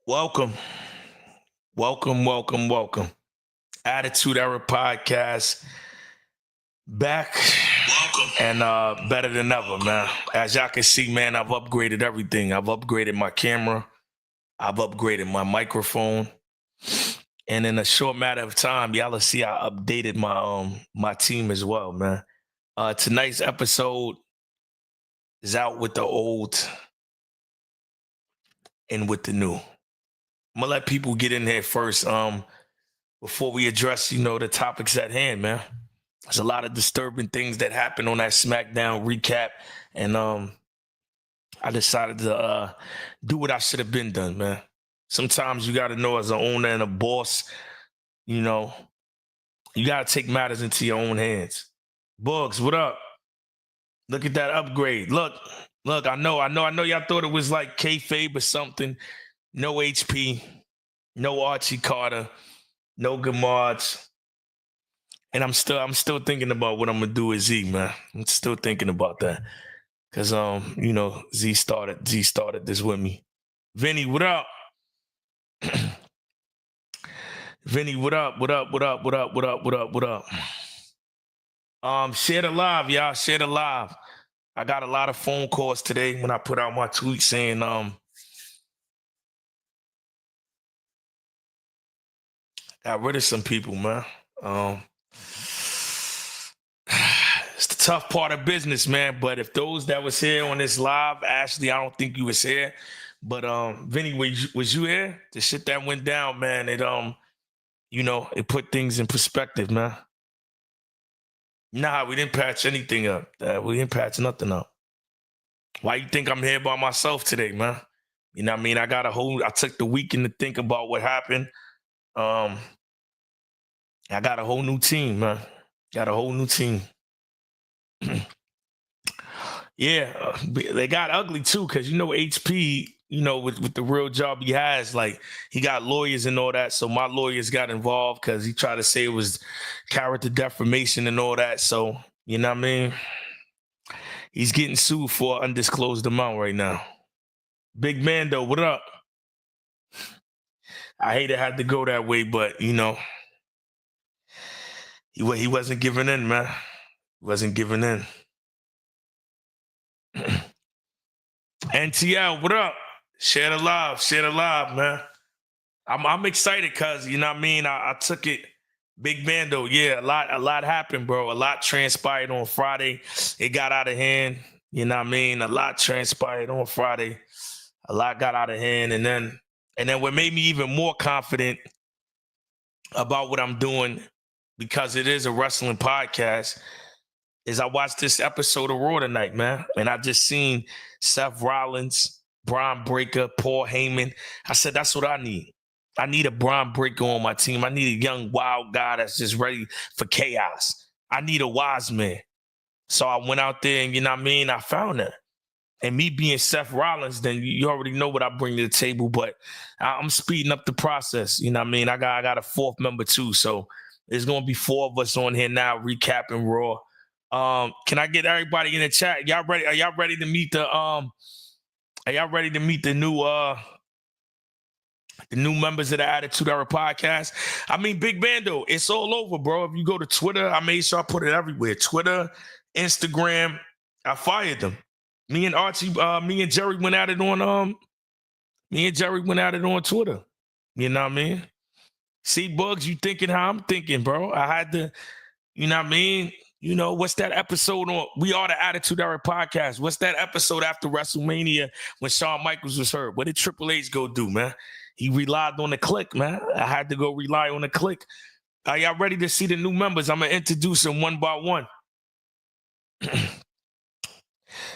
Welcome. Welcome. Attitude Era Podcast back. Welcome. And better than ever, man. As y'all can see, man, I've upgraded everything. I've upgraded my camera. I've upgraded my microphone. And in a short matter of time, y'all will see I updated my team as well, man. Tonight's episode is out with the old and with the new. I'm gonna let people get in here first. Before we address, the topics at hand, man. There's a lot of disturbing things that happened on that SmackDown recap, and I decided to do what I should have been done, man. Sometimes you got to know, as an owner and a boss, you got to take matters into your own hands. Bugs, what up? Look at that upgrade. Look. I know. Y'all thought it was like kayfabe or something. No HP, no Archie Carter, no Gamards. And I'm still thinking about what I'm gonna do with Z, man. I'm still thinking about that. Cause Z started this with me. Vinny, what up? Vinny, what up? Share the live, y'all. Share the live. I got a lot of phone calls today when I put out my tweet saying got rid of some people, man. It's the tough part of business, man. But if those that was here on this live, Ashley, I don't think you was here. But Vinny, was you here? The shit that went down, man, it it put things in perspective, man. Nah, we didn't patch anything up. We didn't patch nothing up. Why you think I'm here by myself today, man? You know what I mean? I took the weekend to think about what happened. I got a whole new team, man. Yeah, they got ugly too, because HP, with the real job he has, like, he got lawyers and all that. So my lawyers got involved because he tried to say it was character defamation and all that. So, you know what I mean? He's getting sued for an undisclosed amount right now. Big man, though, what up? I hate it had to go that way, but, he wasn't giving in, man. He wasn't giving in. NTL, what up? Share the live, man. I'm excited because, I took it. Big Bando, yeah, a lot happened, bro. A lot transpired on Friday. It got out of hand. A lot transpired on Friday. A lot got out of hand. And then what made me even more confident about what I'm doing, because it is a wrestling podcast, is I watched this episode of Raw tonight, man. And I just seen Seth Rollins, Bron Breakker, Paul Heyman. I said, that's what I need. I need a Bron Breakker on my team. I need a young, wild guy that's just ready for chaos. I need a wise man. So I went out there and, I found that. And me being Seth Rollins, then you already know what I bring to the table, but I'm speeding up the process. I got a fourth member too. So there's going to be 4 of us on here now recapping Raw. Can I get everybody in the chat? Y'all ready? Are y'all ready to meet the new members of the Attitude Era Podcast? Big Bando, it's all over, bro. If you go to Twitter, I made sure I put it everywhere. Twitter, Instagram, I fired them. Me and Jerry went at it on Twitter. You know what I mean? See, Bugs, you thinking how I'm thinking, bro. I had to, what's that episode on? We Are the Attitude Era Podcast. What's that episode after WrestleMania when Shawn Michaels was hurt? What did Triple H go do, man? He relied on the click, man. I had to go rely on the click. Are y'all ready to see the new members? I'm going to introduce them one by one.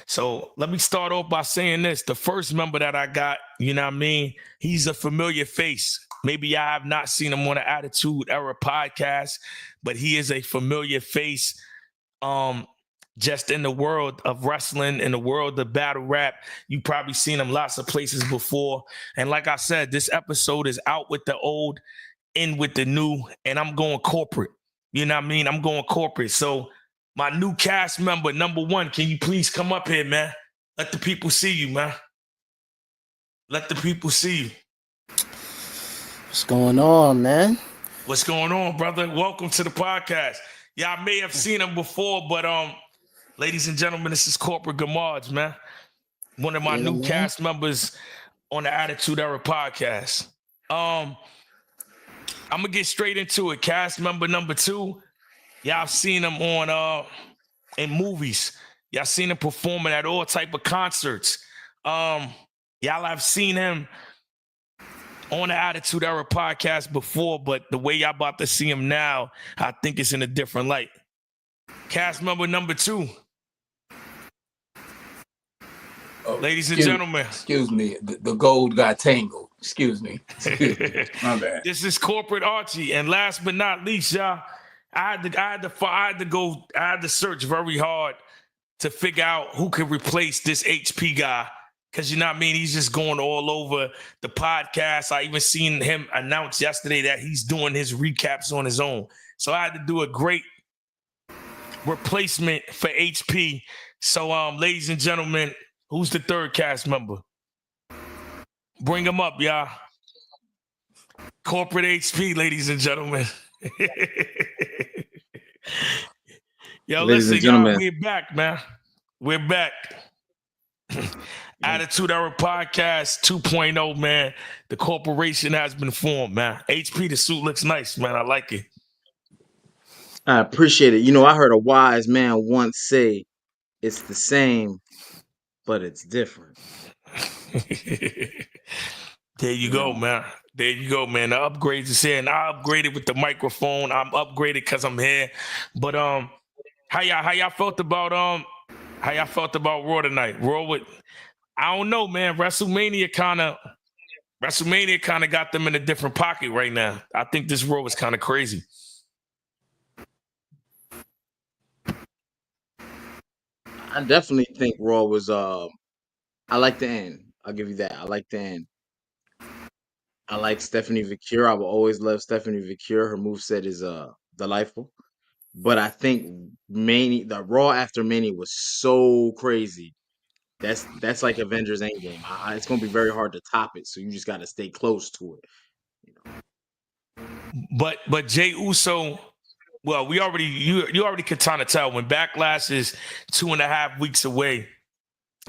So let me start off by saying this. The first member that I got, he's a familiar face. Maybe I have not seen him on the Attitude Era Podcast, but he is a familiar face just in the world of wrestling, in the world of battle rap. You probably seen him lots of places before. And like I said, this episode is out with the old, in with the new, and I'm going corporate. I'm going corporate. So my new cast member, number 1, can you please come up here, man? Let the people see you, man. Let the people see you. What's going on, man? What's going on, brother? Welcome to the podcast. Yeah, I may have seen him before, but ladies and gentlemen, this is Corporate Gamards, man. One of my Yeah, new man. cast members on the Attitude Era podcast. Um, I'm gonna get straight into it. Cast member number two. Yeah, I've seen him on in movies. Y'all seen him performing at all type of concerts. Um, y'all have seen him on the Attitude Era podcast before, but the way y'all about to see him now, I think it's in a different light. Cast member number two. Ladies and gentlemen. Excuse me. The gold got tangled. Excuse me. My bad. This is Corporate Archie. And last but not least, y'all, I had to search very hard to figure out who could replace this HP guy. Cause you know what I mean? He's just going all over the podcast. I even seen him announce yesterday that he's doing his recaps on his own. So I had to do a great replacement for HP. So ladies and gentlemen, who's the third cast member? Bring him up, y'all. Corporate HP, ladies and gentlemen. Yo, Ladies listen, and gentlemen. y'all, we're back, man. We're back. Attitude Era Podcast 2.0, man. The corporation has been formed, man. HP, the suit looks nice, man. I like it. I appreciate it. You know, I heard a wise man once say, it's the same, but it's different. There you go, man. There you go, man. The upgrades is here, and I upgraded with the microphone. I'm upgraded because I'm here. But how y'all felt about Raw tonight? Raw with, I don't know, man. WrestleMania kind of got them in a different pocket right now. I think this Raw was kind of crazy. I definitely think Raw was I like the end. I'll give you that. I like the end. I like Stephanie Vicure. I will always love Stephanie Vicure. Her moveset is delightful. But I think the Raw after Mania was so crazy. That's like Avengers Endgame. It's gonna be very hard to top it. So you just gotta stay close to it. You know? But Jey Uso, well, you already could kind of tell when Backlash is 2.5 weeks away,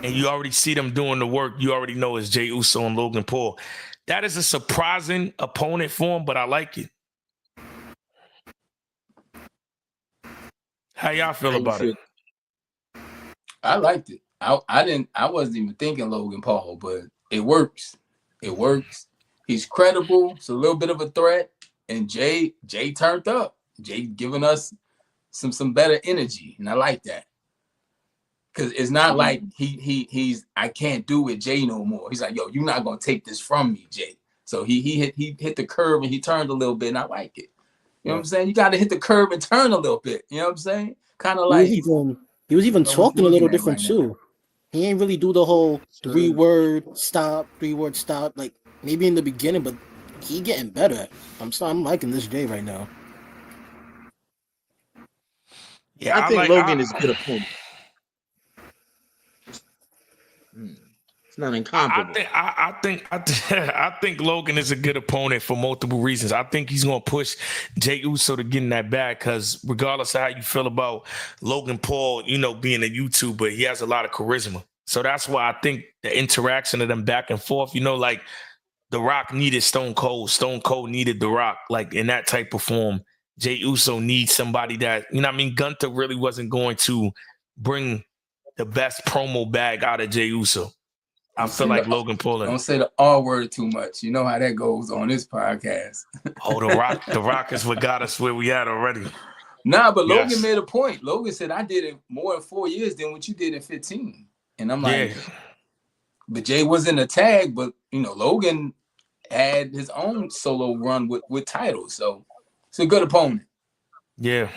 and you already see them doing the work. You already know it's Jey Uso and Logan Paul. That is a surprising opponent for him, but I like it. How y'all feel about it? I liked it. I wasn't even thinking Logan Paul, but it works. It works. He's credible. It's a little bit of a threat. And Jay turned up. Jay giving us some better energy. And I like that. Because it's not like he's I can't do it, Jay, no more. He's like, yo, you're not gonna take this from me, Jay. So he hit the curve and he turned a little bit, and I like it. You know what I'm saying? You gotta hit the curve and turn a little bit. You know what I'm saying? Kind of like he was even talking a little different too. He ain't really do the whole 3-word stop. Like maybe in the beginning, but he getting better. I'm liking this Jay right now. Yeah, I think Logan is a good opponent. It's not incomparable. I think Logan is a good opponent for multiple reasons. I think he's going to push Jey Uso to get in that bag because regardless of how you feel about Logan Paul, you know, being a YouTuber, he has a lot of charisma. So that's why I think the interaction of them back and forth, you know, like The Rock needed Stone Cold. Stone Cold needed The Rock, like in that type of form. Jey Uso needs somebody that, you know what I mean? Gunther really wasn't going to bring the best promo bag out of Jey Uso. I feel like Logan Paul. Don't say the R word too much. You know how that goes on this podcast. Oh, the Rock is what got us where we at already. Nah, but yes. Logan made a point. Logan said, I did it more in 4 years than what you did in 15. And I'm like, but Jay was in a tag, but you know, Logan had his own solo run with titles. So it's a good opponent. Yeah.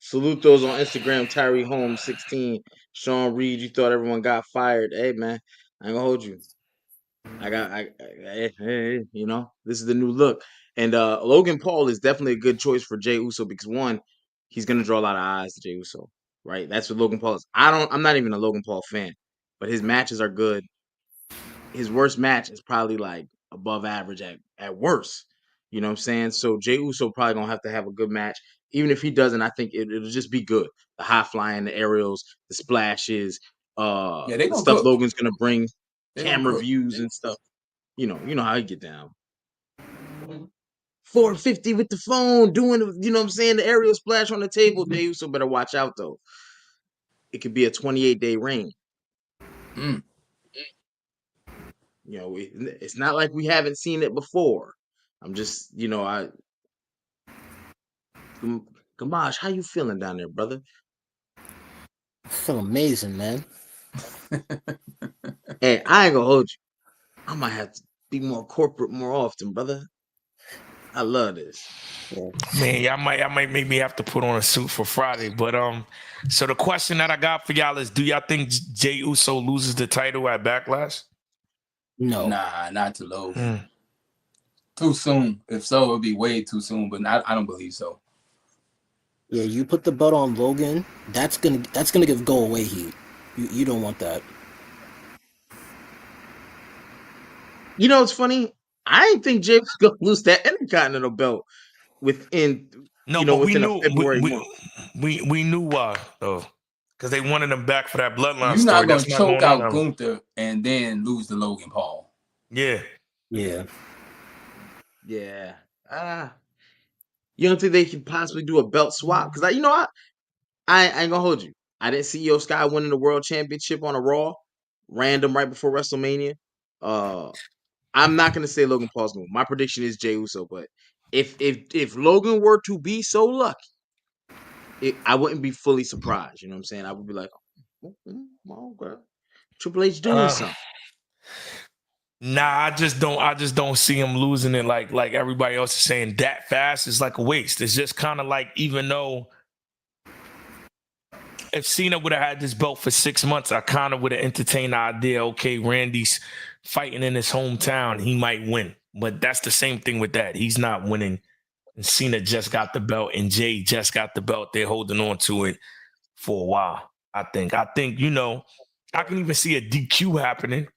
Salute those on Instagram, Tyree Holmes 16, Sean Reed, you thought everyone got fired. Hey man, I ain't gonna hold you. You know, this is the new look. And Logan Paul is definitely a good choice for Jey Uso because one, he's gonna draw a lot of eyes to Jey Uso, right? That's what Logan Paul is. I'm not even a Logan Paul fan, but his matches are good. His worst match is probably like above average at worst. You know what I'm saying? So Jey Uso probably gonna have a good match. Even if he doesn't, I think it'll just be good. The high flying, the aerials, the splashes, Yeah, they the gonna stuff cook. Logan's gonna bring, They gonna camera cook. views and stuff. You know how he get down. 450 with the phone, doing, you know what I'm saying, the aerial splash on the table. Jey Uso better watch out though. It could be a 28-day reign. Mm. You know, it's not like we haven't seen it before. I'm just, Gamash, how you feeling down there, brother? I feel amazing, man. Hey, I ain't gonna hold you. I might have to be more corporate more often, brother. I love this. Yeah. Man, I might make me have to put on a suit for Friday. But so the question that I got for y'all is, do y'all think Jey Uso loses the title at Backlash? No. Nah, not to Logan. Too soon. If so, it'll be way too soon. But I don't believe so. Yeah, you put the belt on Logan, that's gonna give go away heat. You don't want that. You know, it's funny. I didn't think Jay was gonna lose that Intercontinental belt within No, but within a we February knew month. we knew why though, because they wanted him back for that bloodline You're not story. gonna That's not choke going on out now. Gunther and then lose to Logan Paul. Yeah. Yeah. Yeah. You don't think they could possibly do a belt swap? Because I ain't gonna hold you. I didn't see Io Sky winning the world championship on a Raw, random right before WrestleMania. I'm not gonna say Logan Paul's gonna win. My prediction is Jey Uso, but if Logan were to be so lucky, I wouldn't be fully surprised. You know what I'm saying? I would be like, okay, Triple H doing something. Nah, I just don't see him losing it like everybody else is saying that fast. It's like a waste. It's just kind of like, even though if Cena would have had this belt for 6 months, I kind of would have entertained the idea, okay, Randy's fighting in his hometown, he might win. But that's the same thing with that. He's not winning. And Cena just got the belt and Jay just got the belt. They're holding on to it for a while. I think, I can even see a DQ happening.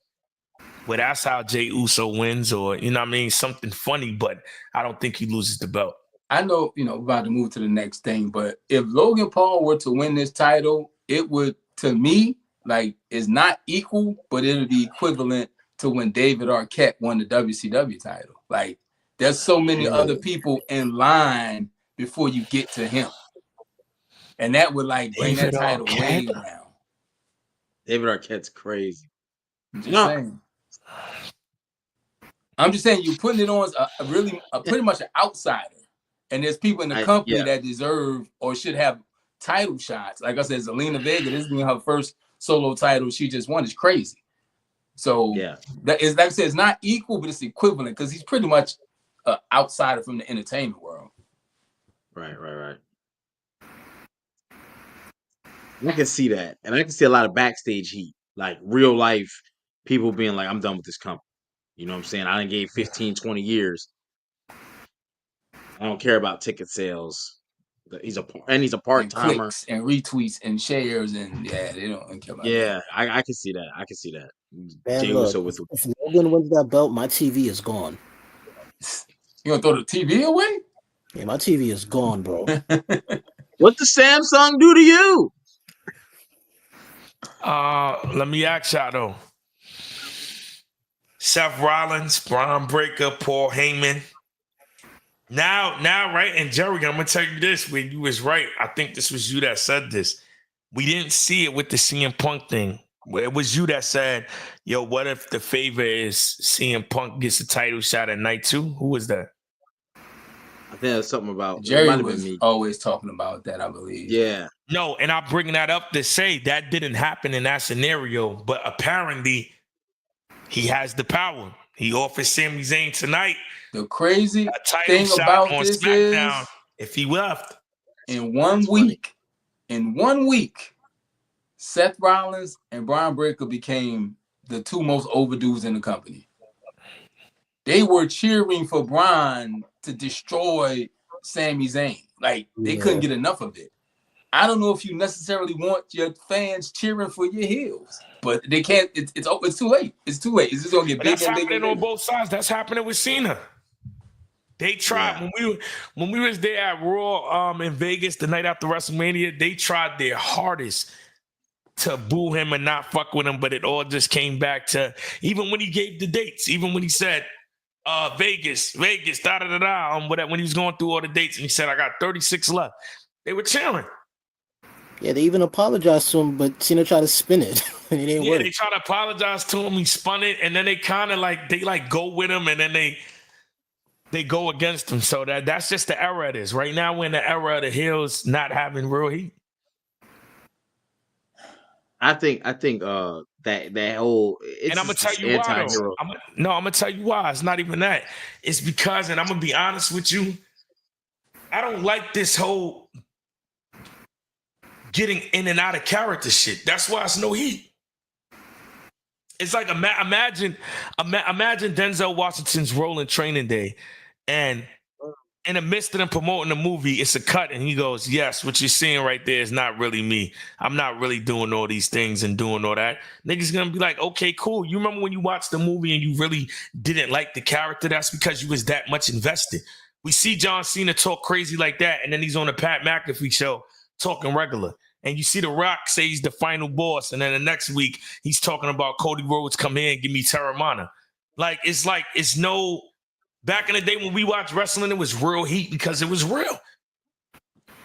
Well, that's how Jey Uso wins, or, something funny, but I don't think he loses the belt. I know, we're about to move to the next thing, but if Logan Paul were to win this title, it would, to me, it's not equal, but it would be equivalent to when David Arquette won the WCW title. There's so many other people in line before you get to him. And that would, bring that title way down. David Arquette's crazy. I'm just saying, you're putting it on pretty much an outsider. And there's people in the company that deserve or should have title shots. Like I said, Zelina Vega, this is her first solo title she just won. It's crazy. So that is, like I said, it's not equal, but it's equivalent because he's pretty much an outsider from the entertainment world. Right. I can see that. And I can see a lot of backstage heat, like real life people being like, I'm done with this company. You know what I'm saying? I done gave 15, 20 years. I don't care about ticket sales. He's a part-timer. And clicks and retweets and shares, and they don't care about that. Yeah, I can see that. Man, look, if Logan wins that belt, my TV is gone. You gonna throw the TV away? Yeah, my TV is gone, bro. What the Samsung do to you? Let me ask y'all though. Seth Rollins, Bron Breakker, Paul Heyman. Now, right? And Jerry, I'm gonna tell you this: when you was right, I think this was you that said this. We didn't see it with the CM Punk thing. It was you that said, "Yo, what if the favor is CM Punk gets a title shot at night 2?" Who was that? I think that's something about Jerry was always talking about that, I believe. Yeah. No, and I'm bringing that up to say that didn't happen in that scenario, but apparently he has the power. He offers Sami Zayn tonight. The crazy thing about this SmackDown is, if he left in 1 week, Seth Rollins and Bron Breakker became the 2 most overdues in the company. They were cheering for Bron to destroy Sami Zayn. They couldn't get enough of it. I don't know if you necessarily want your fans cheering for your heels, but they can't. It's too late. It's too late. It's just gonna get bigger That's and bigger and happening on bigger. both sides. That's happening with Cena. They tried when we was there at Raw in Vegas the night after WrestleMania. They tried their hardest to boo him and not fuck with him, but it all just came back to even when he gave the dates, even when he said Vegas, da da da da, whatever. When he was going through all the dates and he said I got 36 left, they were cheering. Yeah, they even apologized to him, but Cena tried to spin it, and it didn't work. They tried to apologize to him. He spun it, and then they kind of like go with him, and then they go against him. So that's just the era it is. Right now, we're in the era of the heels not having real heat. I think that whole it's And I'm gonna just tell you why. anti-hero. I'm gonna tell you why. It's not even that. It's because, and I'm gonna be honest with you, I don't like this whole getting in and out of character shit. That's why it's no heat. It's like imagine Denzel Washington's role in Training Day, and in the midst of them promoting the movie, it's a cut, and he goes, "Yes, what you're seeing right there is not really me. I'm not really doing all these things and doing all that." Niggas gonna be like, "Okay, cool. You remember when you watched the movie and you really didn't like the character? That's because you was that much invested." We see John Cena talk crazy like that, and then he's on the Pat McAfee show talking regular. And you see The Rock say he's the final boss, and then the next week he's talking about Cody Rhodes come here and give me Terramana. Like it's no. Back in the day when we watched wrestling, it was real heat because it was real.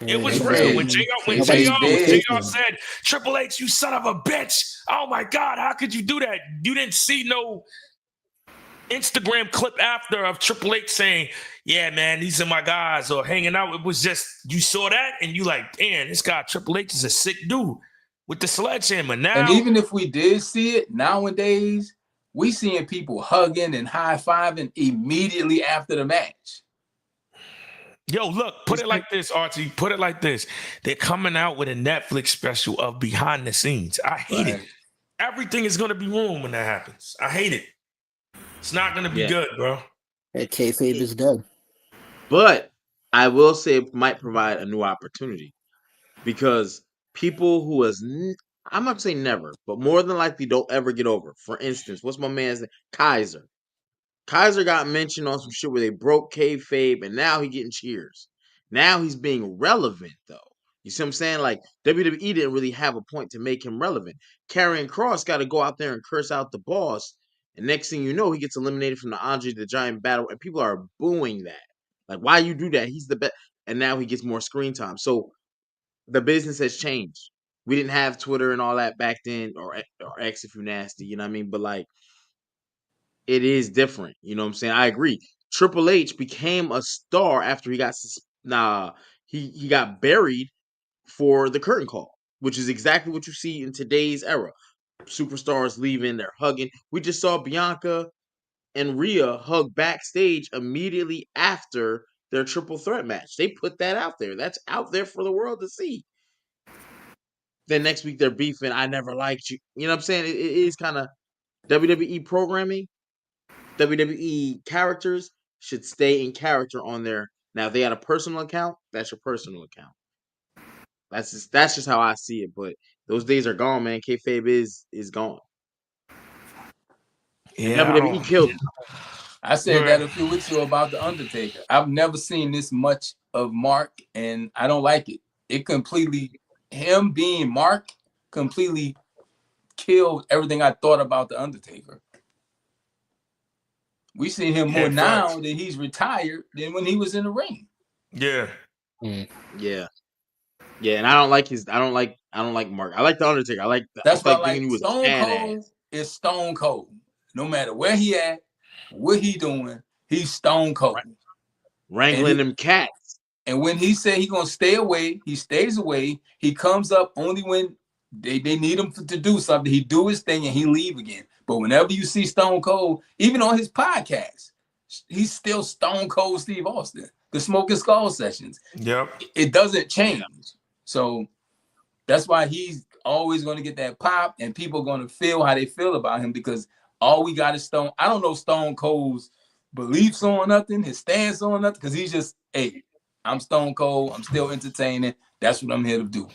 It was real. When JR said, "Triple H, you son of a bitch. Oh my God, how could you do that?" You didn't see no Instagram clip after of Triple H saying, "Yeah, man, these are my guys," or hanging out. It was just, you saw that and you like, damn, this guy Triple H is a sick dude with the sledgehammer. Now, and even if we did see it nowadays, we seeing people hugging and high-fiving immediately after the match. Yo, look, put it like this, Archie. Put it like this. They're coming out with a Netflix special of behind the scenes. I hate it. Everything is going to be ruined when that happens. I hate it. It's not going to be good, bro. That kayfabe is dead. But I will say it might provide a new opportunity because people who I'm not saying never, but more than likely don't ever get over. For instance, what's my man's name? Kaiser. Kaiser got mentioned on some shit where they broke kayfabe, and now he getting cheers. Now he's being relevant, though. You see what I'm saying? Like, WWE didn't really have a point to make him relevant. Karrion Kross got to go out there and curse out the boss, and next thing you know, he gets eliminated from the Andre the Giant battle, and people are booing that. Like, why you do that? He's the best. And now he gets more screen time. So the business has changed. We didn't have Twitter and all that back then, or X if you're nasty, you know what I mean? But like, it is different. You know what I'm saying? I agree. Triple H became a star after he got he got buried for the curtain call, which is exactly what you see in today's era. Superstars leaving, they're hugging. We just saw Bianca and Rhea hug backstage immediately after their triple threat match. They put that out there. That's out there for the world to see. Then next week they're beefing. I never liked you. You know what I'm saying? It is kind of WWE programming. WWE characters should stay in character on there. Now, if they had a personal account, that's your personal account. That's just how I see it. But those days are gone, man. Kayfabe is gone. Yeah, and WWE killed it. I said that a few weeks ago about The Undertaker. I've never seen this much of Mark, and I don't like it. Him being Mark completely killed everything I thought about The Undertaker. We see him more now that he's retired than when he was in the ring. Yeah. Yeah. Yeah, and I don't like Mark. I like The Undertaker. I like That's why I like Stone Cold is Stone Cold. No matter where he at, what he doing, he's Stone Cold. Wrangling them cats. And when he said he's gonna stay away, he stays away. He comes up only when they need him to do something. He do his thing and he leave again. But whenever you see Stone Cold, even on his podcast, he's still Stone Cold Steve Austin. The Smoking Skull sessions. Yep. It doesn't change. So that's why he's always going to get that pop, and people are going to feel how they feel about him because all we got is Stone. I don't know Stone Cold's beliefs on nothing, his stance on nothing, because he's just, hey, I'm Stone Cold. I'm still entertaining. That's what I'm here to do.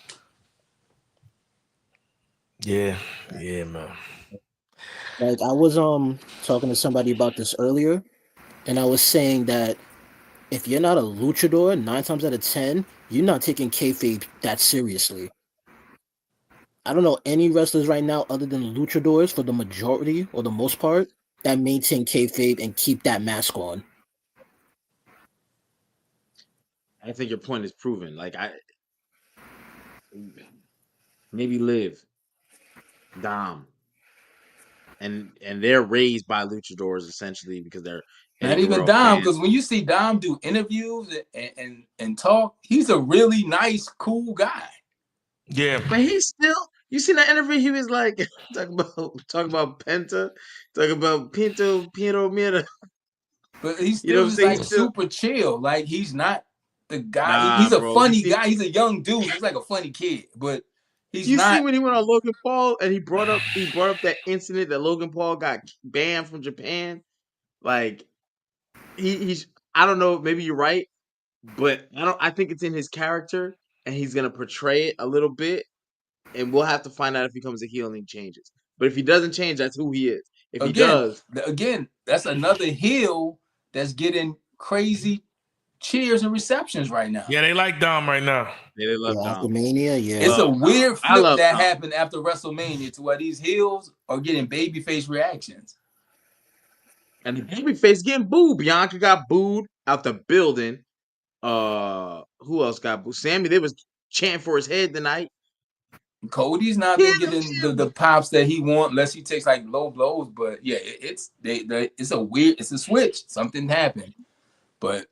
Yeah, man. Like I was talking to somebody about this earlier, and I was saying that if you're not a luchador, 9 times out of 10, you're not taking kayfabe that seriously. I don't know any wrestlers right now other than luchadors for the majority or the most part that maintain kayfabe and keep that mask on. I think your point is proven. Like maybe Liv, Dom, and they're raised by luchadors essentially because they're Eddie Not even Guerrero Dom, fans. because when you see Dom do interviews and talk, he's a really nice, cool guy. Yeah, But he's still. You seen that interview? He was like talking about Penta, talking about Pinto Mira. But he You know still what I'm is saying? like He's still super chill. Like he's not the guy. nah, He's a bro. funny guy. He's a young dude. He's like a funny kid, but he's You see not. when he went on Logan Paul and he brought up that incident that Logan Paul got banned from Japan. Like he's I don't know, maybe you're right, but I think it's in his character and he's gonna portray it a little bit, and we'll have to find out if he becomes a heel and he changes. But if he doesn't change, that's who he is. If he does, That's another heel that's getting crazy cheers and receptions right now. yeah, they like Dom right now. they love Yeah, after Dom. Mania, yeah. It's a weird I flip love that Dom. happened after WrestleMania to where these heels are getting babyface reactions. And the babyface getting booed. Bianca got booed out the building. Who else got booed? Sammy, they was chanting for his head tonight. Cody's not been getting the pops that he want unless he takes like low blows. But yeah, it's a switch. Something happened, but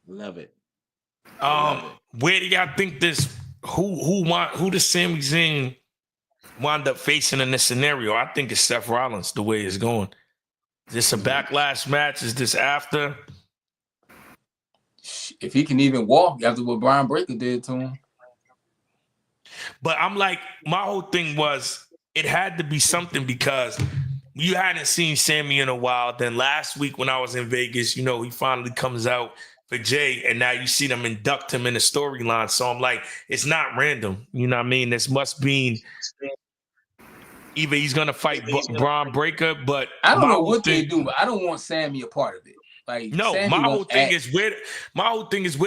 Love it. Where do y'all think this? Who does Sami Zayn wind up facing in this scenario? I think it's Seth Rollins. The way it's going. Is this a backlash match? Is this after? if he can even walk after what Brian Breaker did to him. But I'm like, my whole thing was it had to be something because you hadn't seen Sammy in a while. Then last week when I was in Vegas, he finally comes out for Jay, and now you see them induct him in the storyline. So I'm like, it's not random. You know what I mean? This must be either he's gonna fight Bron Breaker, but I don't know what they do, but I don't want Sammy a part of it. Like, no, Sammy my whole thing is where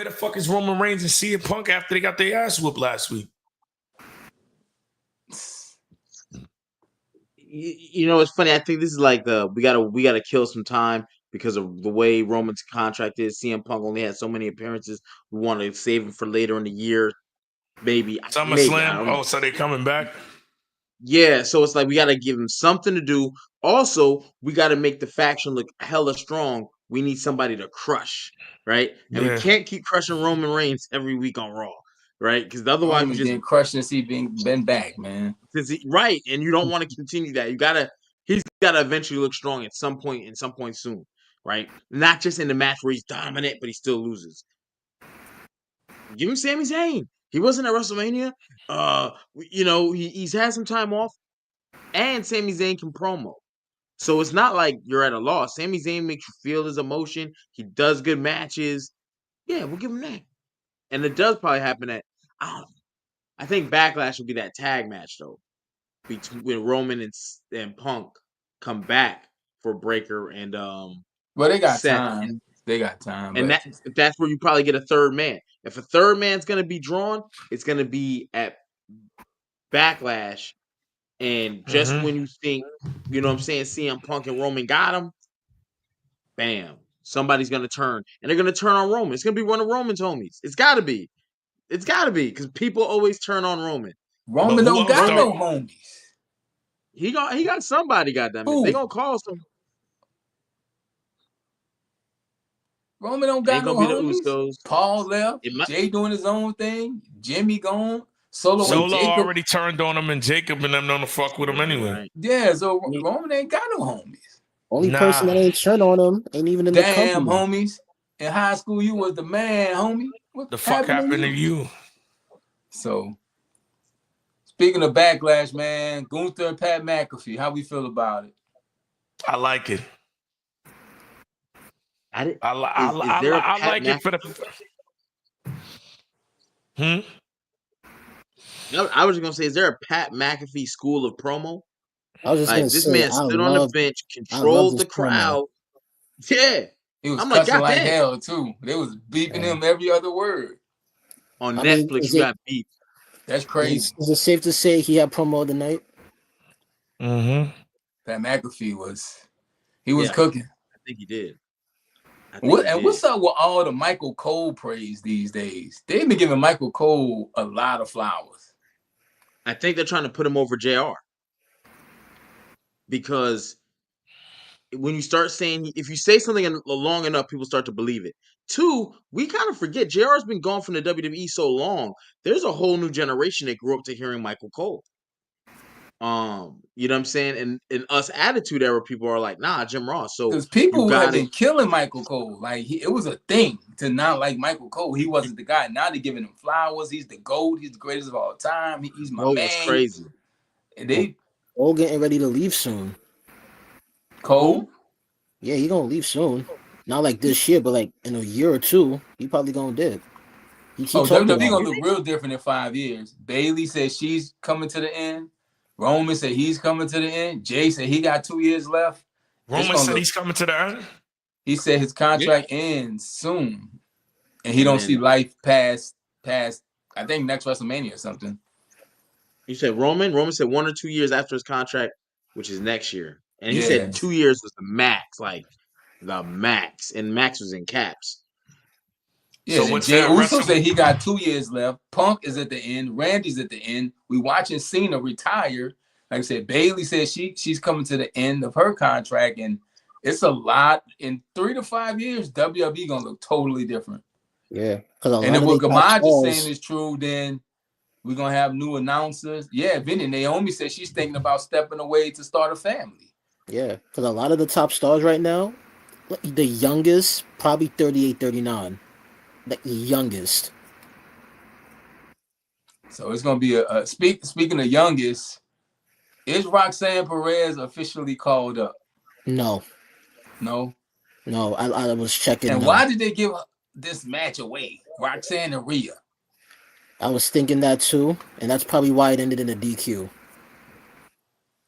the fuck is Roman Reigns and CM Punk after they got their ass whooped last week? It's funny. I think this is like we gotta kill some time because of the way Roman's contract is. CM Punk only had so many appearances. We want to save him for later in the year, maybe. I don't SummerSlam. know. Oh, so they coming back? Yeah, so it's like we got to give him something to do. Also, we got to make the faction look hella strong. We need somebody to crush, right? And we can't keep crushing Roman Reigns every week on Raw, right? Because otherwise, Roman getting crushed since he been back, man. Right, and you don't want to continue that. He's gotta eventually look strong at some point soon, right? Not just in the match where he's dominant, but he still loses. Give him Sami Zayn. He wasn't at WrestleMania. He's had some time off, and Sami Zayn can promo. So it's not like you're at a loss. Sami Zayn makes you feel his emotion. He does good matches. Yeah, we'll give him that. And it does probably happen I think Backlash will be that tag match though, when Roman and Punk come back for Breaker and well, they got Seth. time. They got time, and that's where you probably get a third man. If a third man's gonna be drawn, it's gonna be at Backlash. And just when you think, you know what I'm saying, CM Punk and Roman got him, bam, somebody's gonna turn, and they're gonna turn on Roman. It's gonna be one of Roman's homies. It's gotta be because people always turn on Roman. Roman don't got no homies. He got somebody, goddammit. They gonna call some. Roman don't got no homies. Paul left. Jay doing his own thing. Jimmy gone. Solo already turned on him, and Jacob and them don't fuck with him anyway. Right. Yeah, so Roman ain't got no homies. Only person that ain't turned on him ain't even in the company. Damn, homies. In high school, you was the man, homie. What the fuck happened to you? So, speaking of Backlash, man, Gunther and Pat McAfee, how we feel about it? I like it. I did. I Is there a I Pat like it for the. I was just gonna say, is there a Pat McAfee school of promo? I was just gonna Like this say, man stood on the bench, I love controlled this the promo. crowd. Yeah, He was I'm like, cussing God like damn. hell too. They was beeping Yeah. him every other word. On I mean, Netflix, you got beat. That's crazy. is it safe to say he had promo of the night? Mm-hmm. Pat McAfee was Yeah, cooking. I think he did. I think he did. What's up with all the Michael Cole praise these days? They've been giving Michael Cole a lot of flowers. I think they're trying to put him over JR. Because when you start saying, if you say something long enough, people start to believe it. Two, we kind of forget JR's been gone from the WWE so long. There's a whole new generation that grew up to hearing Michael Cole. You know what I'm saying? And in us Attitude Era, people are like, nah, Jim Ross. So Because you people have got been it. killing Michael Cole. Like it was a thing to not like Michael Cole. He wasn't the guy. Now they're giving him flowers. He's the GOAT. He's the greatest of all time. He's my Cole man. was crazy. And they Cole getting ready to leave soon. Cole. Yeah, he gonna leave soon. Not like this year, but like in a year or two, he probably gonna dip. He keep talking WWE about gonna it. look real different in 5 years. Bailey says she's coming to the end. Roman said he's coming to the end. Jay said he got 2 years left. Roman said he's coming to the end. He said his contract ends soon, and he And don't then see life past I think next WrestleMania or something. you said Roman. Roman said 1 or 2 years after his contract, which is next year. And he Yeah. said 2 years was the max, like the max. And max was in caps. Yeah, So so what's Jay that Uso wrestling- said he got 2 years left. Punk is at the end. Randy's at the end. We watching Cena retire. Like I said, Bailey said she's coming to the end of her contract, and it's a lot. In 3 to 5 years, WWE gonna look totally different. Yeah, because a And lot if of what these top Gamaj is saying stars, is true, then we're gonna have new announcers. Yeah, Vinny Naomi said she's thinking about stepping away to start a family. yeah, because a lot of the top stars right now, the youngest probably 38, 39, like the youngest. So it's gonna be speaking of youngest, is Roxanne Perez officially called up? No, No. I was checking. And No. why did they give this match away? Roxanne and Rhea. I was thinking that too, and that's probably why it ended in a DQ.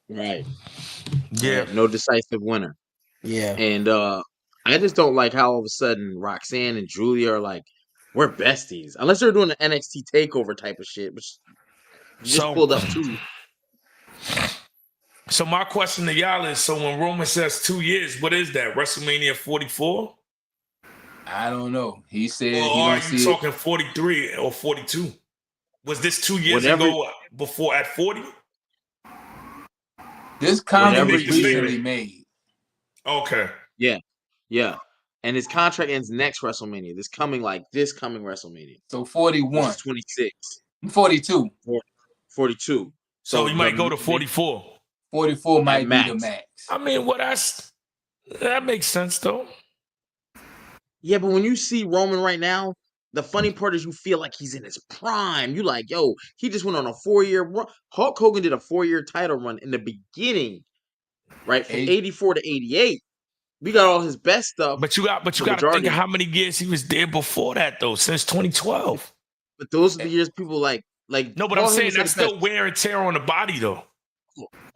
Right. Yeah. Right. No decisive winner. Yeah, And I just don't like how all of a sudden Roxanne and Julia are like, we're besties. Unless they're doing an NXT takeover type of shit, which you just pulled up too. So my question to y'all is: so when Roman says 2 years, what is that? WrestleMania 44? I don't know. He said Or he are don't you see talking 43 or 42? Was this 2 years Whatever- ago before at 40? it. This comment Whatever was recently year. made. Okay. Yeah. And his contract ends next WrestleMania. This coming WrestleMania. So Which 41. is 26. 42. 42. So he might go to 44. 44 might be max. the max. I mean, well, that makes sense though. Yeah, but when you see Roman right now, the funny part is you feel like he's in his prime. You like, yo, he just went on a 4-year run. Hulk Hogan did a 4-year title run in the beginning, right? From 84 to 88. We got all his best stuff. But you got to think majority. of how many years he was there before that though, since 2012. But those are the years people like. No, but I'm saying that's still wear and tear on the body though.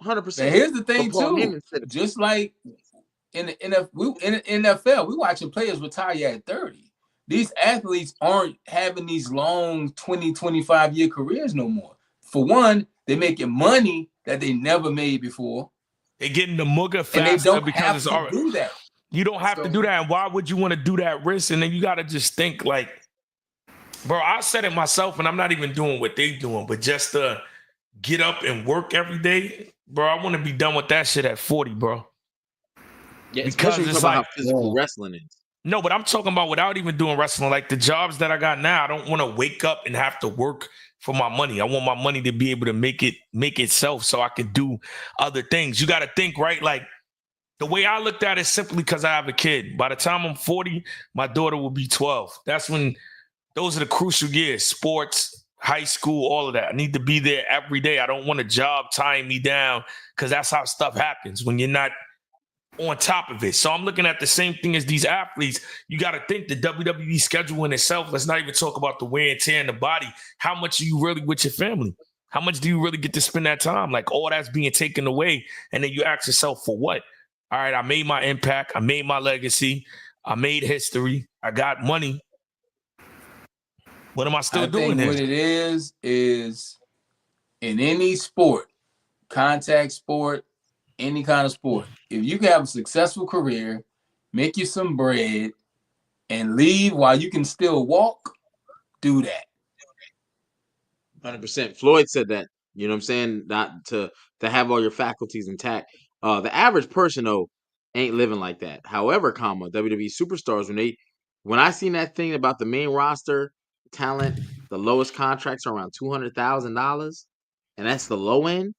100%. But here's the thing But Paul too. Heyman said it. Just like in the NFL, we watching players retire at 30. These athletes aren't having these long 20, 25 year careers no more. For one, they're making money that they never made before. They're getting the mugger faster And they don't because have it's to already. do that. You don't have to do that. And why would you want to do that risk? And then you got to just think like, bro, I said it myself, and I'm not even doing what they doing, but just to get up and work every day, bro, I want to be done with that shit at 40, bro. Yeah, Because especially it's about like how physical wrestling is. No, but I'm talking about without even doing wrestling. Like the jobs that I got now, I don't want to wake up and have to work for my money. I want my money to be able to make itself so I can do other things. You got to think, right? Like the way I looked at it simply because I have a kid. By the time I'm 40, my daughter will be 12. Those are the crucial years, sports, high school, all of that. I need to be there every day. I don't want a job tying me down because that's how stuff happens when you're not on top of it. So I'm looking at the same thing as these athletes. You got to think the WWE schedule in itself. Let's not even talk about the wear and tear in the body. How much are you really with your family? How much do you really get to spend that time? Like all that's being taken away. And then you ask yourself for what? All right, I made my impact. I made my legacy. I made history. I got money. What am I still doing here? What it is in any sport, contact sport, any kind of sport, if you can have a successful career, make you some bread, and leave while you can still walk, do that. 100%. Floyd said that. You know what I'm saying? Not to have all your faculties intact. The average person though ain't living like that. However, WWE superstars when I seen that thing about the main roster talent, the lowest contracts are around $200,000, and that's the low end.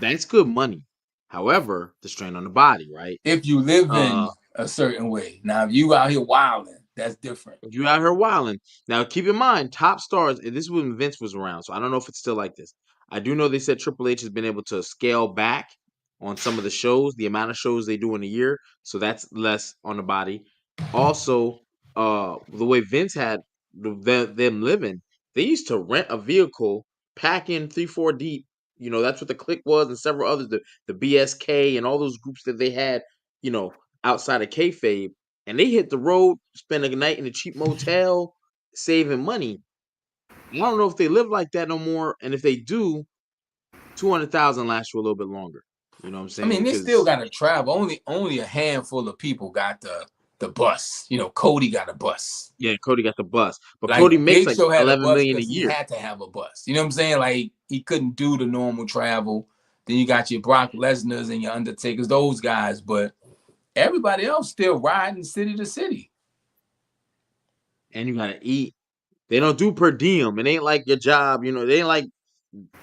That's good money. However, the strain on the body, right? If you live in a certain way. Now, if you out here wilding, that's different. If you out here wilding. Now, keep in mind, top stars, and this is when Vince was around, so I don't know if it's still like this. I do know they said Triple H has been able to scale back on some of the shows, the amount of shows they do in a year, so that's less on the body. Also, the way Vince had them living, they used to rent a vehicle, pack in 3-4 deep. You know, that's what the Clique was, and several others, the BSK and all those groups that they had, you know, outside of kayfabe, and they hit the road, spend a night in a cheap motel, saving money. I don't know if they live like that no more, and if they do, 200,000 lasts you a little bit longer. You know what I'm saying? I mean, they still got to travel. Only a handful of people got the bus. You know, Cody got a bus. Yeah, Cody got the bus, but like, Cody makes like 11 million a year. He had to have a bus. You know what I'm saying? Like he couldn't do the normal travel. Then you got your Brock Lesnar's and your Undertakers, those guys, but everybody else still riding city to city. And you gotta eat. They don't do per diem. It ain't like your job. You know, they ain't like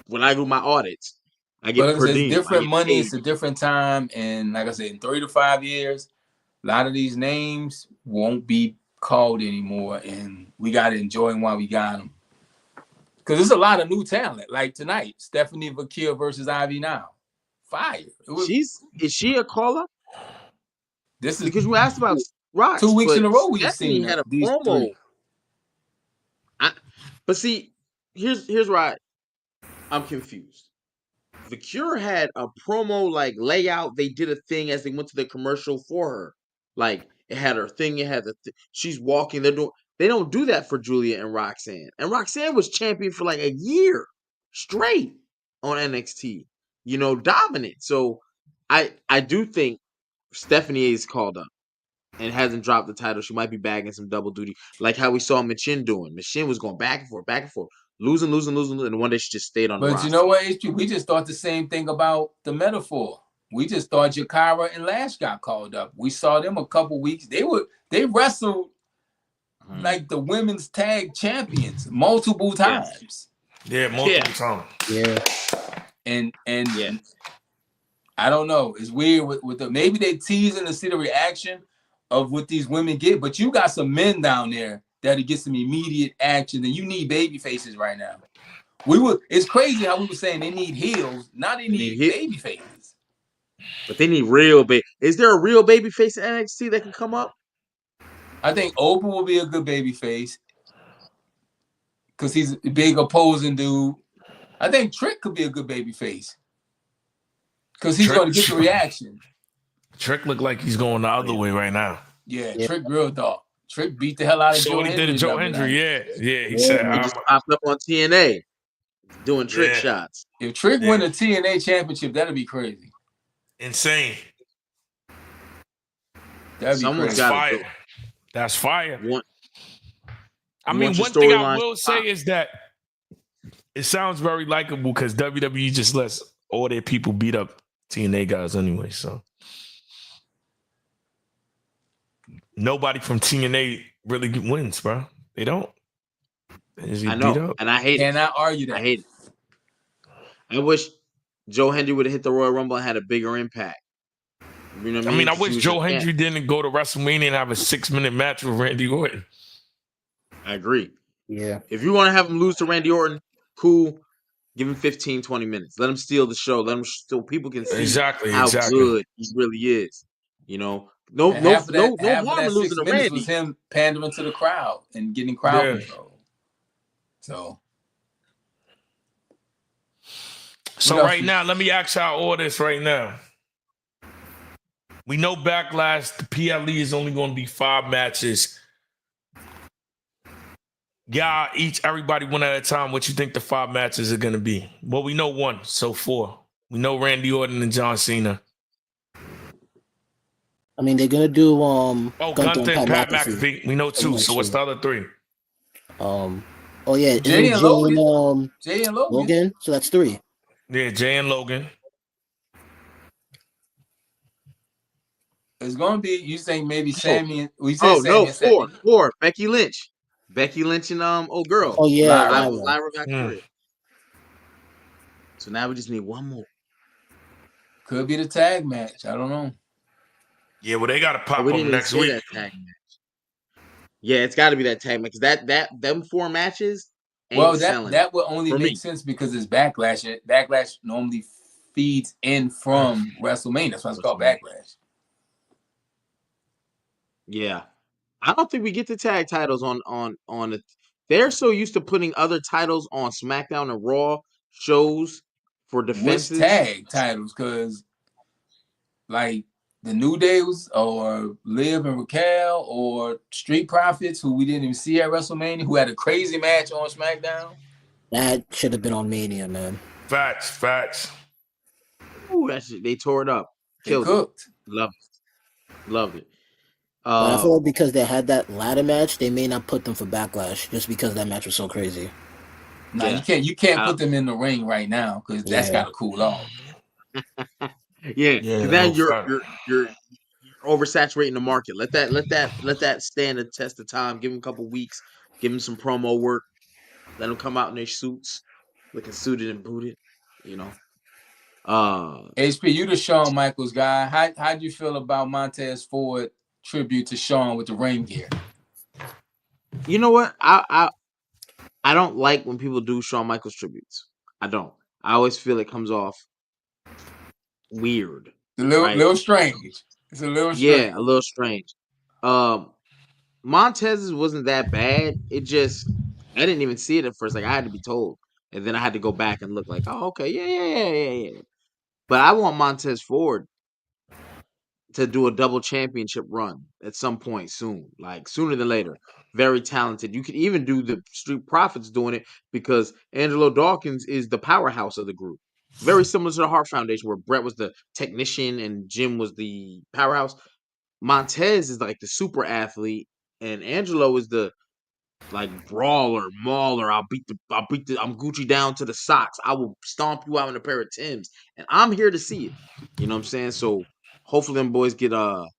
when I do my audits. I get per diem. It's different money. It's a different time. And like I said, in 3 to 5 years, a lot of these names won't be called anymore. And we got to enjoy them while we got them. Because there's a lot of new talent. Like tonight, Stephanie Vakir versus Ivy Now. Fire. Is she a caller? This is because we asked about Rocks. 2 weeks in a row we've seen had a these promo. But see, here's where I'm confused. The Cure had a promo like layout. They did a thing as they went to the commercial for her. Like it had her thing. It had she's walking. They don't do that for Julia and Roxanne. And Roxanne was champion for like a year straight on NXT. You know, dominant. So I do think Stephanie is called up and hasn't dropped the title. She might be bagging some double duty, like how we saw Michin doing. Michin was going back and forth, losing, and one day she just stayed on the roster. But you know what, HG? We just thought the same thing about the Metaphor. We just thought Jakara and Lash got called up. We saw them a couple weeks. They wrestled like the women's tag champions multiple times. Yeah, multiple times. Yeah. And I don't know. It's weird with the maybe they teasing to see the reaction of what these women get, but you got some men down there that'll get some immediate action, and you need baby faces right now. It's crazy how we were saying they need heels, now they need baby faces. But they need real baby. Is there a real baby face in NXT that can come up? I think Open will be a good baby face because he's a big opposing dude. I think Trick could be a good baby face because he's going to get the reaction. Trick look like he's going the other way right now. Yeah, Trick real dog. Trick beat the hell out of Joe Hendry. So he did Joe Hendry, yeah. He said he just popped up on TNA doing trick shots. If Trick win a TNA championship, that'd be crazy. Insane. That'd be crazy. Fire. That's fire. One thing I will say is that it sounds very likable because WWE just lets all their people beat up TNA guys anyway. So nobody from TNA really wins, bro. They don't. I know, and I hate it. And I argue that. I hate it. I wish Joe Hendry would have hit the Royal Rumble and had a bigger impact. You know what I mean? I wish Joe Hendry didn't go to WrestleMania and have a 6-minute match with Randy Orton. I agree. Yeah. If you want to have him lose to Randy Orton, cool. Give him 15, 20 minutes. Let him steal the show. Let him so people can see Exactly. how good he really is. You know, no, And no, half of no, no harm that in losing 6 to minutes was Randy. him pandering to the crowd and getting crowd Yeah. control. So So right now, let me ask y'all all this right now. We know Backlash, the PLE is only going to be 5 matches. Y'all everybody one at a time. What you think the 5 matches are going to be? Well, we know 1, so 4. We know Randy Orton and John Cena. I mean, they're gonna do Gunther and Pat McAfee. We know 2. So what's the other 3? Oh yeah, Jay and Logan. Logan. So that's 3. Yeah, Jay and Logan. It's gonna be. You think maybe Sammy? We said Sammy no, and Seth. 4. Becky Lynch and old girl. Oh yeah, Lyra Valkyria. So now we just need 1 more. Could be the tag match. I don't know. Yeah, well, they got to pop up next week. That tag match. Yeah, it's got to be that tag match because them 4 matches. That would only make sense because it's Backlash. Backlash normally feeds in from WrestleMania. That's why it's called Backlash. Yeah, I don't think we get the tag titles on it. They're so used to putting other titles on SmackDown and Raw shows for defenses. Which tag titles? Because like the New Days or Liv and Raquel or Street Profits, who we didn't even see at WrestleMania, who had a crazy match on SmackDown. That should have been on Mania, man. Facts. Ooh, they tore it up. Killed cooked. It. Loved it. But I feel like because they had that ladder match, they may not put them for Backlash just because that match was so crazy. No, you can't put them in the ring right now because that's got to cool off. Yeah, because then you're oversaturating the market. Let that stand the test of time. Give them a couple weeks. Give them some promo work. Let them come out in their suits, looking suited and booted. You know. HP, you the Shawn Michaels guy. How'd you feel about Montez Ford tribute to Shawn with the ring gear? You know what? I don't like when people do Shawn Michaels tributes. I don't. I always feel it comes off weird. Little strange. It's a little strange. Yeah, a little strange. Montez's wasn't that bad. It just I didn't even see it at first. Like I had to be told, and then I had to go back and look. Like, oh, okay, yeah. But I want Montez Ford to do a double championship run at some point soon, like sooner than later. Very talented. You could even do the Street Profits doing it because Angelo Dawkins is the powerhouse of the group. Very similar to the Hart Foundation, where Brett was the technician and Jim was the powerhouse. Montez is like the super athlete, and Angelo is the like brawler, mauler. I'm Gucci down to the socks. I will stomp you out in a pair of Timbs, and I'm here to see it. You know what I'm saying? So hopefully them boys get but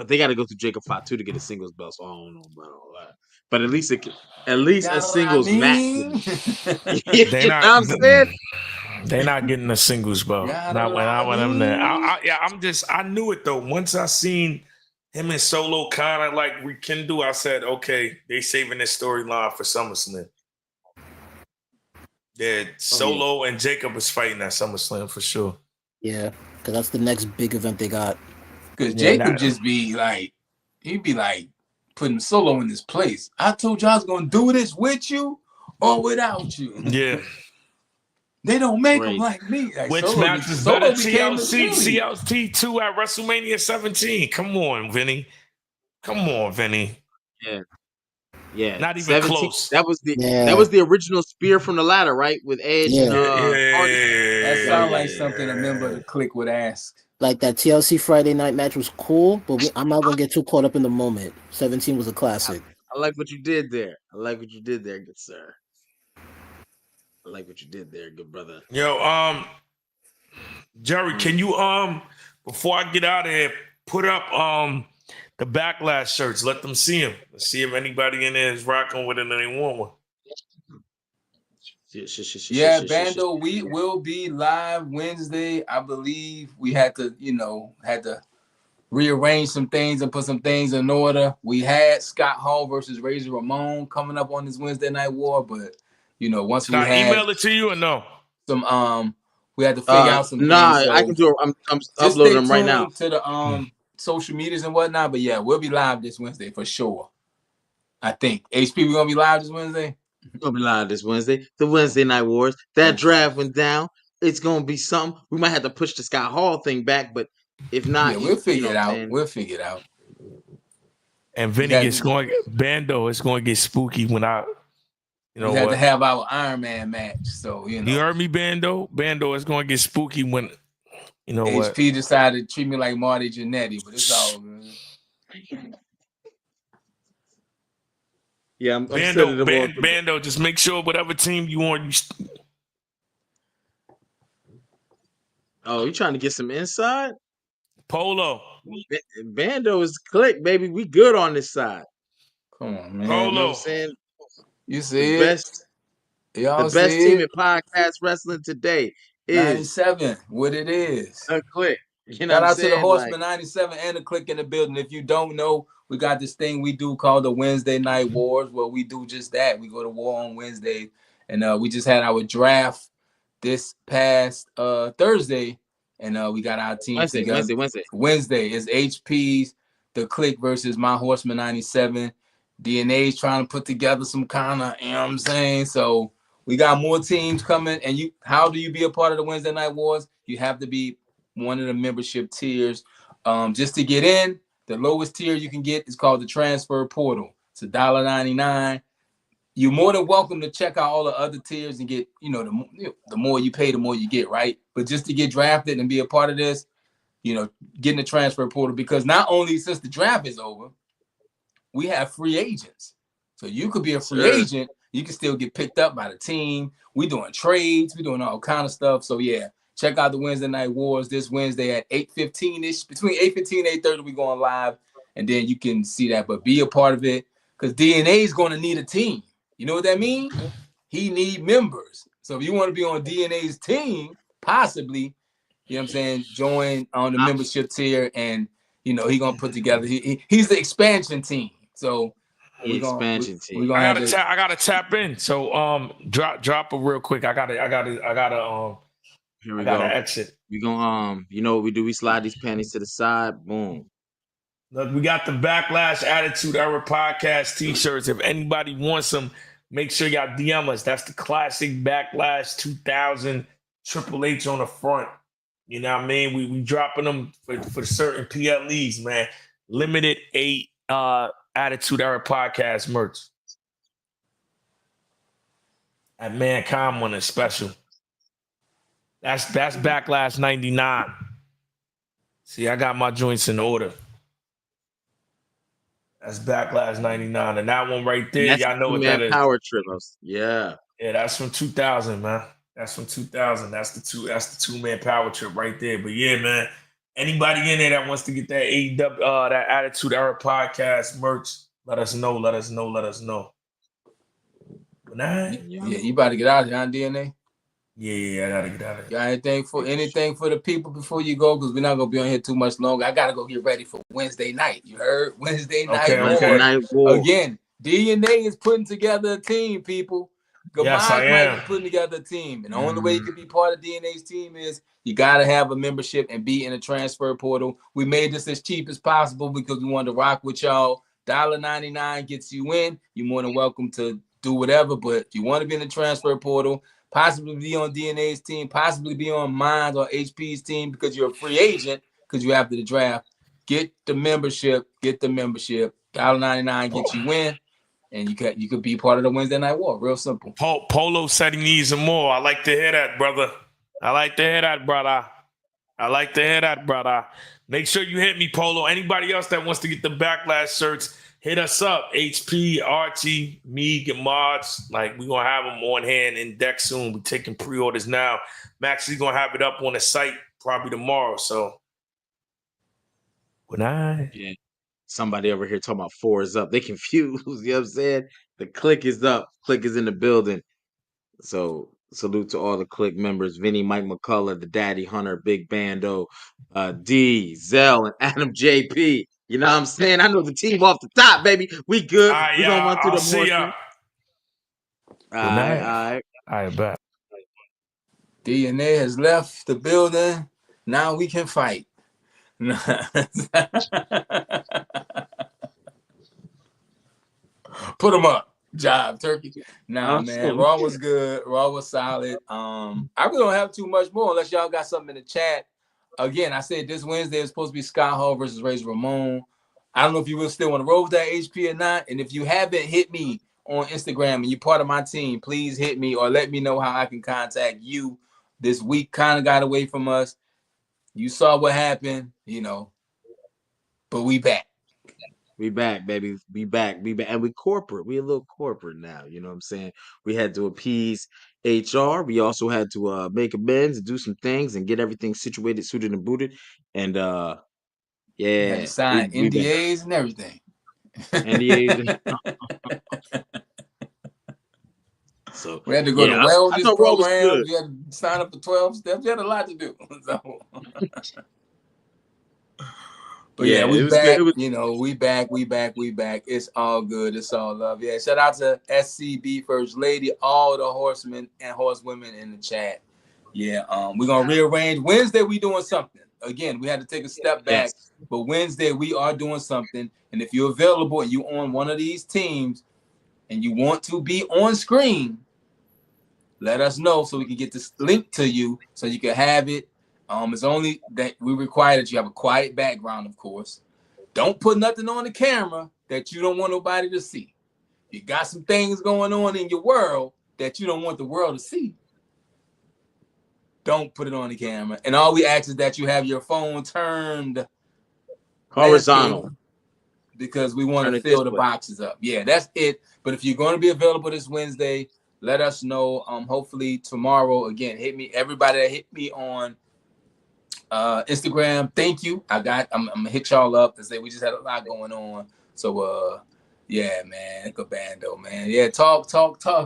they got to go through Jacob Fatu to get a singles belt. So I don't know about all that. But at least a singles match. You know what I'm saying? They're not getting a singles belt. Not when I'm there. I knew it though. Once I seen him and Solo kind of like rekindle, I said, okay, they saving this storyline for SummerSlam. Yeah, Solo and Jacob is fighting at SummerSlam for sure. Yeah, because that's the next big event they got. Because Jacob just be like, he'd be like putting Solo in his place. I told you I was going to do this with you or without you. Yeah. They don't make them like me. Like which match is better? TLC 2 at WrestleMania 17. Come on, Vinny. Yeah. Not even 17, close. That was the original spear from the ladder, right? With Edge and that sounds like something a member of the clique would ask. Like that TLC Friday night match was cool, but I'm not gonna get too caught up in the moment. 17 was a classic. I like what you did there. Good sir. I like what you did there, good brother. Yo, Jerry, can you before I get out of here, put up the Backlash shirts? Let them see them. Let's see if anybody in there is rocking with it and they want one. Yeah, Bando, we will be live Wednesday. I believe we had to rearrange some things and put some things in order. We had Scott Hall versus Razor Ramon coming up on this Wednesday Night War, but once Should we I had email it to you or no? some we had to figure out some Nah, things. So I can do it. I'm just uploading stay them right now. tuned to the social medias and whatnot. But yeah, we'll be live this Wednesday for sure. I think HP we're gonna be live this Wednesday. Gonna be live this Wednesday. The Wednesday Night Wars. That draft went down. It's gonna be something. We might have to push the Scott Hall thing back, but if not, We'll figure it what I'm out. saying? We'll figure it out. And Vinny gets going. Bando is going to get spooky when I. We had to have our Iron Man match. So You heard me, Bando. Bando is going to get spooky when. HP decided to treat me like Marty Jannetty, but it's all good. Yeah, I'm setting them on. Bando, just make sure whatever team you want. Oh, you trying to get some inside? Polo. Bando is click, baby. We good on this side. Come on, man. Polo. You know what I'm saying? You see the best team in podcast wrestling today is 97. What it is. a click. You know Shout what I'm out saying? to the Horseman 97 and the Click in the building. If you don't know, we got this thing we do called the Wednesday Night Wars, where we do just that. We go to war on Wednesday, and we just had our draft this past Thursday, and we got our team together. Wednesday is HP's the Click versus my Horseman 97. DNA's trying to put together some kind of, you know what I'm saying? So we got more teams coming. And how do you be a part of the Wednesday Night Wars? You have to be one of the membership tiers. Just to get in, the lowest tier you can get is called the transfer portal. It's $1.99. You're more than welcome to check out all the other tiers and get, the more you pay, the more you get, right? But just to get drafted and be a part of this, getting the transfer portal, because not only since the draft is over, we have free agents. So you could be a free agent, you can still get picked up by the team. We doing trades, we doing all kind of stuff. So yeah, check out the Wednesday Night Wars this Wednesday at 8:15ish. Between 8:15 and 8:30, we going live, and then you can see that. But be a part of it, because DNA is going to need a team. You know what that means? He need members. So if you want to be on DNA's team, possibly, you know what I'm saying, join on the membership tier, and he gonna put together. He's the expansion team. So we're gonna I gotta tap in. So drop it real quick. I gotta here we go. Exit. We gonna you know what we do? We slide these panties to the side. Boom. Look, we got the Backlash Attitude Era podcast t-shirts. If anybody wants them, make sure y'all DM us. That's the classic Backlash 2000 Triple H on the front. You know what I mean? We dropping them for certain PLEs, man. Limited 8 Attitude Era podcast merch. At Mankind one is special. That's Backlash 99. See, I got my joints in order. That's Backlash 99. And that one right there, y'all know what that is. Power Trips. Yeah. Yeah, that's from 2000, man. That's from 2000. That's the 2-man power trip right there. But yeah, man, anybody in there that wants to get that AEW, that Attitude Era podcast merch, let us know. Yeah, you about to get out of here on DNA? Yeah, I gotta get out of here. Got anything for the people before you go? Because we're not gonna be on here too much longer. I gotta go get ready for Wednesday night. You heard? Wednesday night Wars. Again, DNA is putting together a team, people. Yes, I am. Putting together a team. And the only way you can be part of DNA's team is you got to have a membership and be in a transfer portal. We made this as cheap as possible because we wanted to rock with y'all. $1.99 gets you in. You're more than welcome to do whatever. But if you want to be in the transfer portal, possibly be on DNA's team, possibly be on mine or HP's team because you're a free agent because you're after the draft, get the membership. $1.99 gets you in. And you could be part of the Wednesday Night War. Real simple. Polo said he needs some more. I like to hear that, brother. Make sure you hit me, Polo. Anybody else that wants to get the Backlash shirts, hit us up. HP, Archie, me, and Mods. Like, we're going to have them on hand in deck soon. We're taking pre-orders now. I'm actually going to have it up on the site probably tomorrow. So, good night. Yeah. Somebody over here talking about 4 is up. They confused. You know what I'm saying? The Click is up. Click is in the building. So salute to all the Click members. Vinny, Mike McCullough, the Daddy Hunter, Big Bando, D, Zell, and Adam JP. You know what I'm saying? I know the team off the top, baby. We good. Right, We're going to run through the more. Good night. All right. I bet. DNA has left the building. Now we can fight. Put them up. Job, turkey. Nah, man. Raw was good. Raw was solid. I really don't have too much more unless y'all got something in the chat. Again, I said this Wednesday is supposed to be Scott Hall versus Razor Ramon. I don't know if you will still want to roll with that HP or not. And if you haven't hit me on Instagram and you're part of my team, please hit me or let me know how I can contact you. This week kind of got away from us. You saw what happened, but we back. We back, baby. We back. And we corporate. We a little corporate now. You know what I'm saying? We had to appease HR. We also had to make amends and do some things and get everything situated, suited, and booted. And You yeah, had to sign we back. NDAs and everything. NDAs. So we had to go to wellness programs. We had to sign up for 12 steps. We had a lot to do. So. But yeah, we back. We back. It's all good. It's all love. Yeah, shout out to SCB First Lady, all the horsemen and horsewomen in the chat. Yeah, we're gonna rearrange. Wednesday we doing something. Again, we had to take a step back, but Wednesday we are doing something. And if you're available and you on one of these teams and you want to be on screen, let us know so we can get this link to you so you can have it. It's only that we require that you have a quiet background, of course. Don't put nothing on the camera that you don't want nobody to see. You got some things going on in your world that you don't want the world to see. Don't put it on the camera. And all we ask is that you have your phone turned horizontal because we want to fill the boxes up. Yeah, that's it. But if you're going to be available this Wednesday, let us know. Hopefully tomorrow, again, hit me. Everybody that hit me on Instagram, thank you. I'm gonna hit y'all up to say we just had a lot going on. So yeah, man, good bando, man. Yeah, talk,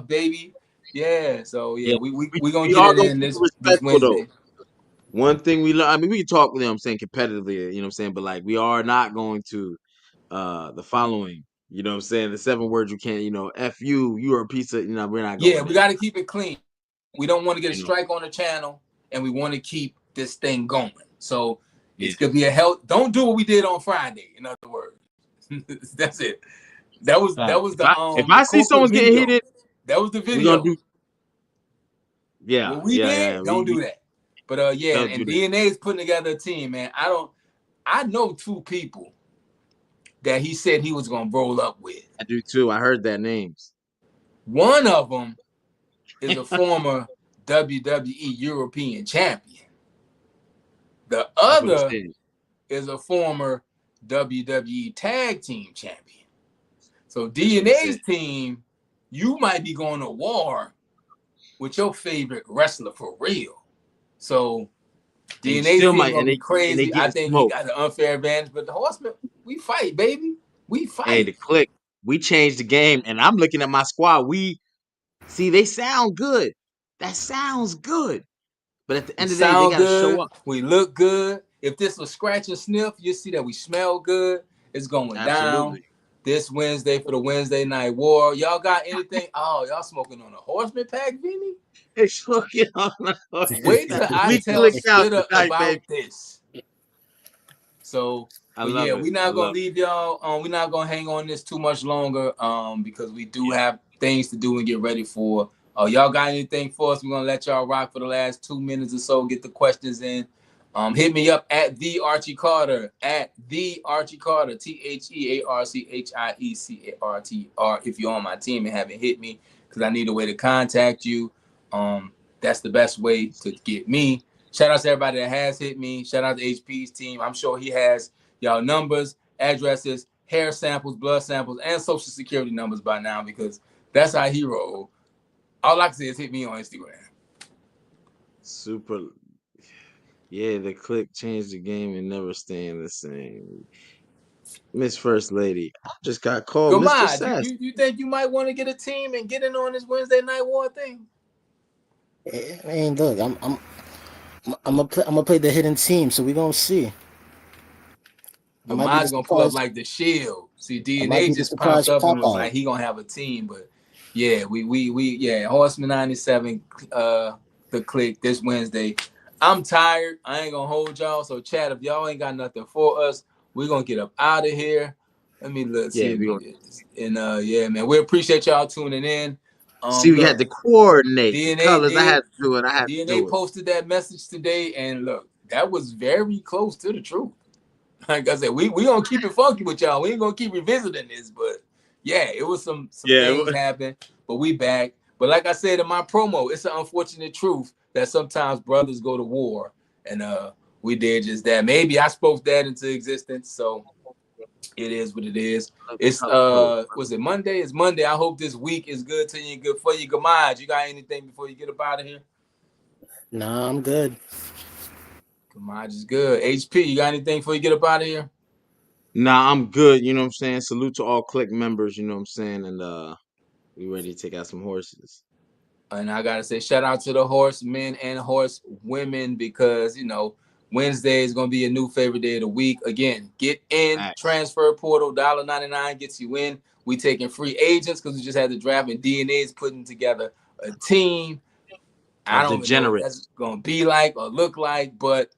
baby. Yeah. So yeah, we gonna get it in this Wednesday. Though. One thing we learn, I mean, we can talk, I'm saying, competitively, what I'm saying, but like we are not going to the following, what I'm saying, the 7 words you can't, F you, you're a piece of, we're not going. Yeah, we got to keep it clean. We don't want to get a strike on the channel, and we want to keep this thing going. So it's gonna be a hell. Don't do what we did on Friday. In other words, that's it. That was the. If I see someone getting hit, that was the video. Yeah, what we did. Don't do that. But and DNA is putting together a team, man. I know 2 people that he said he was gonna roll up with. I do too. I heard their names. One of them is a former WWE European champion. The other is a former WWE Tag Team champion. So DNA's team, you might be going to war with your favorite wrestler for real. So DNA's team gonna be crazy. I think he got an unfair advantage, but the Horsemen, we fight, baby. We fight. Hey, the Click, we changed the game, and I'm looking at my squad. They sound good. That sounds good. But at the end of the day, they got to show up. We look good. If this was scratch and sniff, you see that we smell good. It's going down this Wednesday for the Wednesday Night War. Y'all got anything? Oh, y'all smoking on a Horseman pack, Vinny? They smoking on a Horseman. Wait till I tell Spitter about this. So, we're not going to leave y'all. We're not going to hang on this too much longer because we do have things to do and get ready for. Y'all got anything for us? We're going to let y'all rock for the last 2 minutes or so. Get the questions in. Hit me up at the Archie Carter, TheArchieCarter if you're on my team and haven't hit me because I need a way to contact you. That's the best way to get me. Shout out to everybody that has hit me. Shout out to HP's team. I'm sure he has y'all numbers, addresses, hair samples, blood samples, and social security numbers by now because that's how he roll. All I can say is hit me on Instagram. Super. Yeah, the Click changed the game and never staying the same. Miss First Lady, I just got called Mr. Sass. You think you might want to get a team and get in on this Wednesday Night War thing? I mean, look, I'm gonna play the hidden team, so we're gonna see. But mine's gonna pull up like the Shield. See, DNA just popped up and was like he gonna have a team, but Yeah, Horseman 97, the click this Wednesday. I'm tired. I ain't gonna hold y'all. So chat, if y'all ain't got nothing for us, we're gonna get up out of here. Let me look. See if we can get this. And yeah, man, we appreciate y'all tuning in. See, we had Look, to coordinate the DNA colors. I had did. to do it. I had to DNA do it. posted that message today, and look, that was very close to the truth. Like I said, we gonna keep it funky with y'all. We ain't gonna keep revisiting this, but yeah, it was some things happened, but we back. But like I said in my promo, it's an unfortunate truth that sometimes brothers go to war, and we did just that. Maybe I spoke that into existence, so it is what it is. It's was it Monday? It's Monday. I hope this week is good to you and good for you. Gamaj, you got anything before you get up out of here? Nah, I'm good. Gamaj is good. HP, you got anything before you get up out of here? Nah, I'm good. You know what I'm saying? Salute to all click members. You know what I'm saying? And we ready to take out some horses. And I gotta say, shout out to the horsemen and horse women, because Wednesday is gonna be a new favorite day of the week. Again, get in transfer portal, $1.99 gets you in. We taking free agents because we just had the draft, and DNA is putting together a team. I don't even know what that's gonna be like or look like, but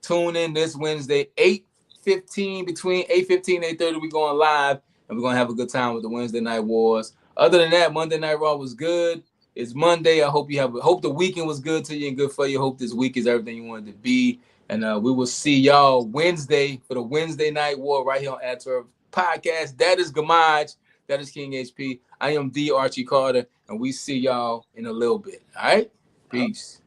tune in this Wednesday, 8:15, between 8:15 and 8:30, we're going live, and we're gonna have a good time with the Wednesday Night Wars. Other than that, Monday Night Raw was good. It's Monday. I hope hope the weekend was good to you and good for you. Hope this week is everything you wanted to be. And we will see y'all Wednesday for the Wednesday Night War right here on Atwell Podcast. That is Gamaj. That is King HP. I am the Archie Carter, and we see y'all in a little bit. All right? Peace.